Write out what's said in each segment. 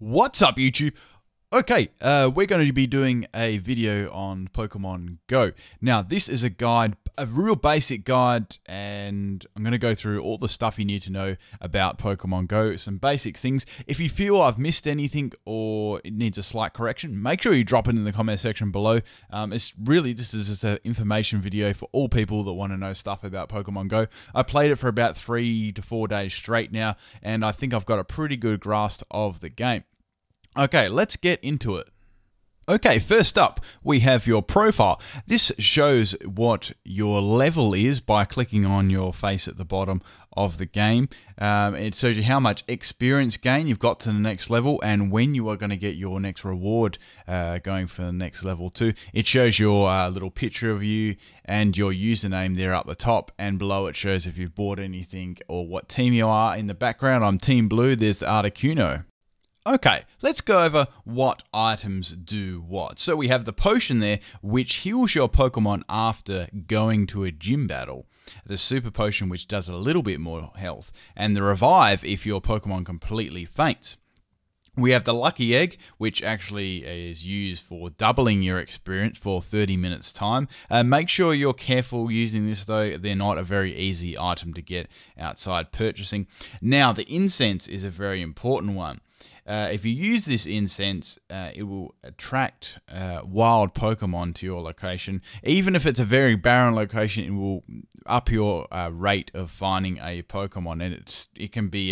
What's up, YouTube? Okay, we're going to be doing a video on Pokemon Go. Now, this is a guide, a real basic guide, and I'm going to go through all the stuff you need to know about Pokemon Go, some basic things. If you feel I've missed anything or it needs a slight correction, make sure you drop it in the comment section below. This is just an information video for all people that want to know stuff about Pokemon Go. I played it for about 3 to 4 days straight now, and I think I've got a pretty good grasp of the game. Okay, let's get into it. Okay, first up, we have your profile. This shows what your level is by clicking on your face at the bottom of the game. It shows you how much experience gain you've got to the next level and when you are going to get your next reward going for the next level too. It shows your little picture of you and your username there up the top, and below it shows if you've bought anything or what team you are. In the background, I'm Team Blue. There's the Articuno. Okay, let's go over what items do what. So we have the potion there, which heals your Pokemon after going to a gym battle. The super potion, which does a little bit more health. And the revive if your Pokemon completely faints. We have the lucky egg, which actually is used for doubling your experience for 30 minutes time. Make sure you're careful using this though. They're not a very easy item to get outside purchasing. Now, the incense is a very important one. If you use this incense, it will attract wild Pokemon to your location. Even if it's a very barren location, it will up your rate of finding a Pokemon, and it can be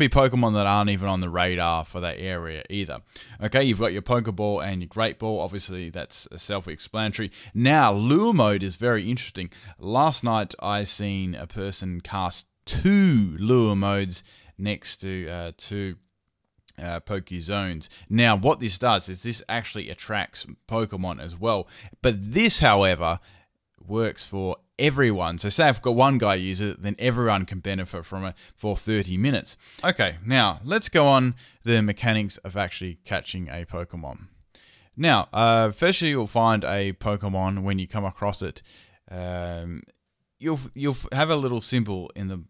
Pokemon that aren't even on the radar for that area either. Okay, you've got your Pokeball and your Great Ball. Obviously, that's self-explanatory. Now, lure mode is very interesting. Last night, I seen a person cast 2 lure modes next to 2 Pokezones. Now, what this does is this actually attracts Pokemon as well. But this, however, works for everyone. So say I've got one guy use it, then everyone can benefit from it for 30 minutes. Okay, now let's go on the mechanics of actually catching a Pokemon. Now, firstly, you'll find a Pokemon when you come across it. You'll have a little symbol in the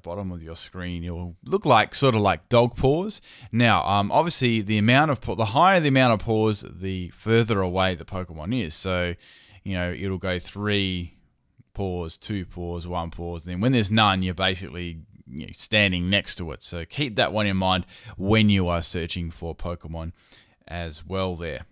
bottom of your screen. It'll look like sort of like dog paws. Now, obviously, the higher the amount of paws, the further away the Pokemon is. So, you know, it'll go 3 paws, 2 paws, 1 paws. Then when there's none, you're basically standing next to it. So keep that one in mind when you are searching for Pokemon as well there.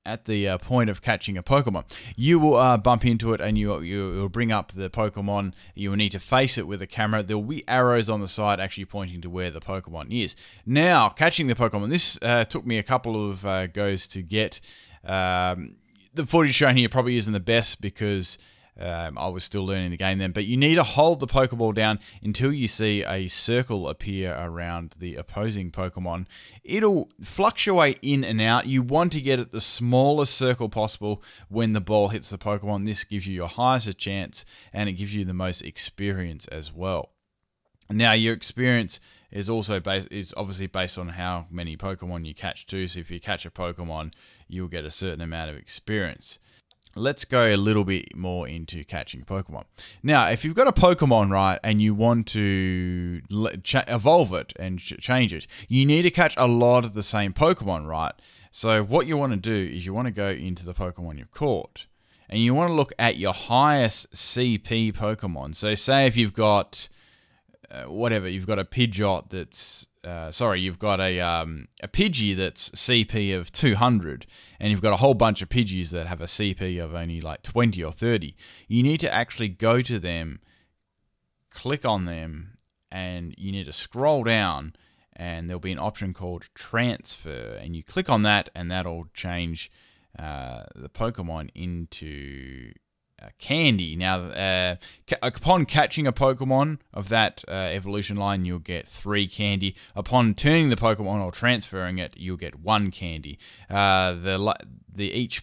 At the point of catching a Pokemon, you will bump into it and you'll bring up the Pokemon. You will need to face it with a camera. There will be arrows on the side actually pointing to where the Pokemon is. Now, catching the Pokemon. This took me a couple of goes to get. The footage shown here probably isn't the best because I was still learning the game then, but you need to hold the Pokeball down until you see a circle appear around the opposing Pokemon. It'll fluctuate in and out. You want to get it the smallest circle possible when the ball hits the Pokemon. This gives you your highest chance, and it gives you the most experience as well. Now, your experience is also obviously based on how many Pokemon you catch too. So if you catch a Pokemon, you'll get a certain amount of experience. Let's go a little bit more into catching Pokemon. Now, if you've got a Pokemon, right, and you want to evolve it and change it, you need to catch a lot of the same Pokemon, right? So what you want to do is you want to go into the Pokemon you've caught, and you want to look at your highest CP Pokemon. So say if you've got you've got a Pidgeot that's you've got a Pidgey that's CP of 200, and you've got a whole bunch of Pidgeys that have a CP of only like 20 or 30. You need to actually go to them, click on them, and you need to scroll down, and there'll be an option called Transfer, and you click on that, and that'll change the Pokemon into candy. Now, upon catching a Pokemon of that evolution line, you'll get 3 candy. Upon turning the Pokemon or transferring it, you'll get 1 candy. Each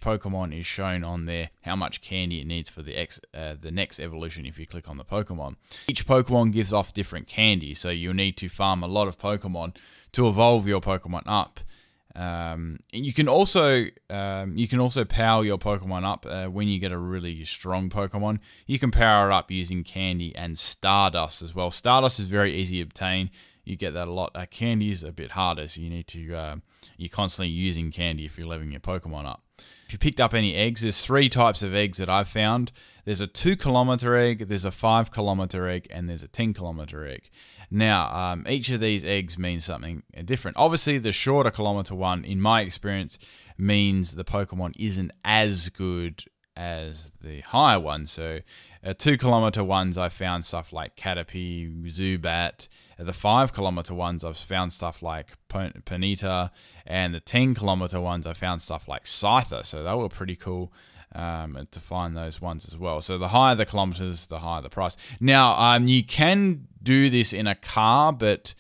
Pokemon is shown on there how much candy it needs for the next evolution if you click on the Pokemon. Each Pokemon gives off different candy, so you'll need to farm a lot of Pokemon to evolve your Pokemon up. And you can also power your Pokemon up when you get a really strong Pokemon. You can power it up using Candy and Stardust as well. Stardust is very easy to obtain. You get that a lot. Candy is a bit harder, so you need to you're constantly using Candy if you're leveling your Pokemon up. If you picked up any eggs, there's 3 types of eggs that I've found. There's a 2-kilometer egg, there's a 5-kilometer egg, and there's a 10-kilometer egg. Now, each of these eggs means something different. Obviously, the shorter kilometer one, in my experience, means the Pokemon isn't as good as the higher one. So, 2-kilometer ones, I found stuff like Caterpie, Zubat. The 5-kilometer ones, I've found stuff like Ponyta, and the 10-kilometer ones, I found stuff like Scyther. So they were pretty cool to find those ones as well. So the higher the kilometers, the higher the price. Now, you can do this in a car, but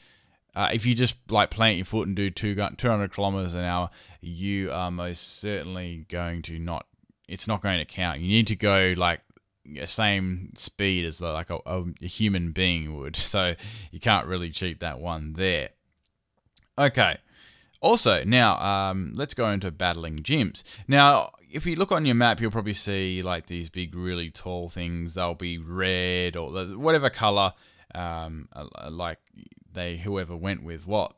if you just like plant your foot and do 200 kilometers an hour, you are most certainly going to it's not going to count. You need to go like same speed as like a human being would. So you can't really cheat that one there. Okay. Also, now let's go into battling gyms. Now, if you look on your map, you'll probably see like these big, really tall things. They'll be red or whatever color, like whoever went with what.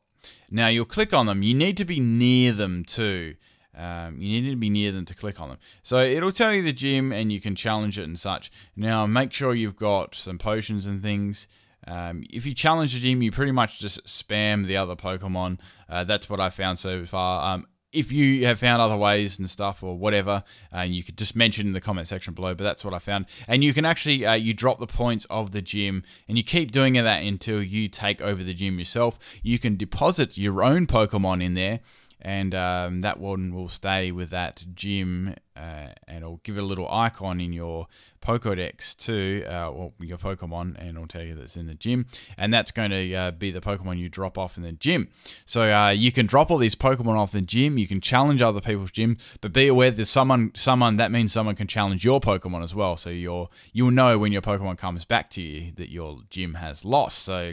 Now, you'll click on them. You need to be near them too. You need to be near them to click on them. So it'll tell you the gym and you can challenge it and such. Now make sure you've got some potions and things. If you challenge the gym, you pretty much just spam the other Pokemon. That's what I found so far. If you have found other ways and stuff or whatever, you could just mention in the comment section below, but that's what I found. And you can actually, you drop the points of the gym and you keep doing that until you take over the gym yourself. You can deposit your own Pokemon in there, and that one will stay with that gym, and it'll give it a little icon in your Pokédex too, or your Pokemon, and it'll tell you that it's in the gym, and that's going to be the Pokemon you drop off in the gym. So you can drop all these Pokemon off the gym, you can challenge other people's gym, but be aware there's someone that means someone can challenge your Pokemon as well, so you'll know when your Pokemon comes back to you that your gym has lost. So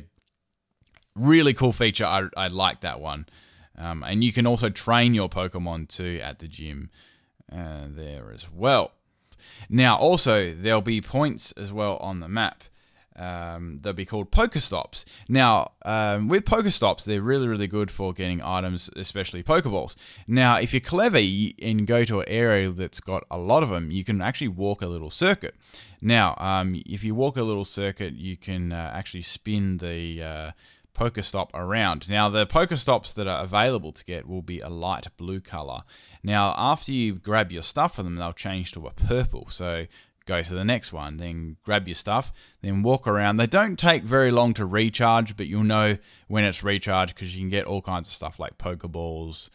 really cool feature, I like that one. And you can also train your Pokemon too at the gym there as well. Now, also, there'll be points as well on the map. They'll be called Pokestops. Now, with Pokestops, they're really, really good for getting items, especially Pokeballs. Now, if you're clever and go to an area that's got a lot of them, you can actually walk a little circuit. Now, if you walk a little circuit, you can actually spin the Pokestop around. Now, the Pokestops that are available to get will be a light blue color. Now, after you grab your stuff from them, they'll change to a purple. So go to the next one, then grab your stuff, then walk around. They don't take very long to recharge, but you'll know when it's recharged because you can get all kinds of stuff like Pokeballs,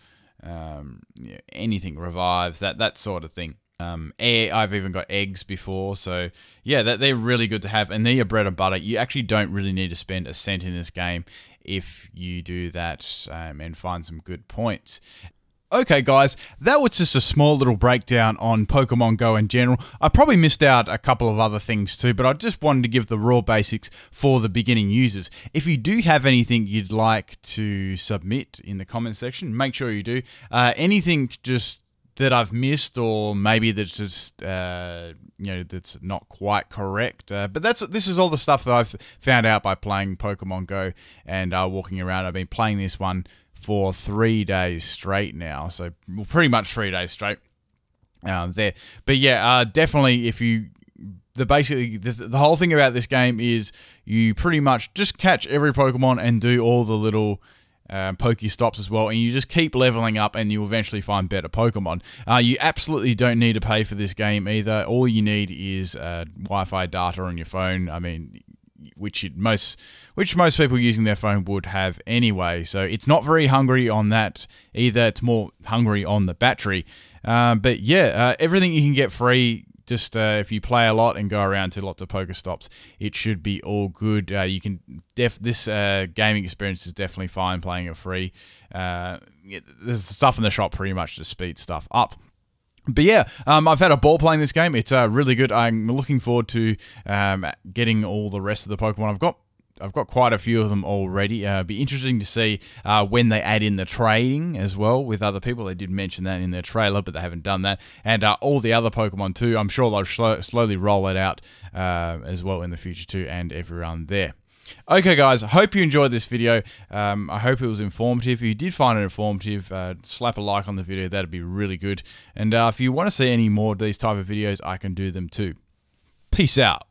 anything revives, that sort of thing. I've even got eggs before, so yeah, they're really good to have, and they're your bread and butter. You actually don't really need to spend a cent in this game if you do that and find some good points. Okay guys, that was just a small little breakdown on Pokemon Go in general. I probably missed out a couple of other things too, but I just wanted to give the raw basics for the beginning users. If you do have anything you'd like to submit in the comment section, make sure you do. Anything just that I've missed, or maybe that's just that's not quite correct. But this is all the stuff that I've found out by playing Pokemon Go and walking around. I've been playing this one for 3 days straight now, so pretty much 3 days straight there. But yeah, definitely the whole thing about this game is you pretty much just catch every Pokemon and do all the little Pokestops as well, and you just keep leveling up and you eventually find better Pokemon. You absolutely don't need to pay for this game either. All you need is Wi-Fi data on your phone. I mean, which most people using their phone would have anyway. So it's not very hungry on that either. It's more hungry on the battery. But yeah, everything you can get free. Just if you play a lot and go around to lots of Pokestops, it should be all good. You can this gaming experience is definitely fine playing it free. There's stuff in the shop pretty much to speed stuff up. But yeah, I've had a ball playing this game. It's really good. I'm looking forward to getting all the rest of the Pokemon I've got. I've got quite a few of them already. Be interesting to see when they add in the trading as well with other people. They did mention that in their trailer, but they haven't done that. And all the other Pokemon too. I'm sure they'll slowly roll it out as well in the future too, and everyone there. Okay, guys, I hope you enjoyed this video. I hope it was informative. If you did find it informative, slap a like on the video. That'd be really good. And if you want to see any more of these type of videos, I can do them too. Peace out.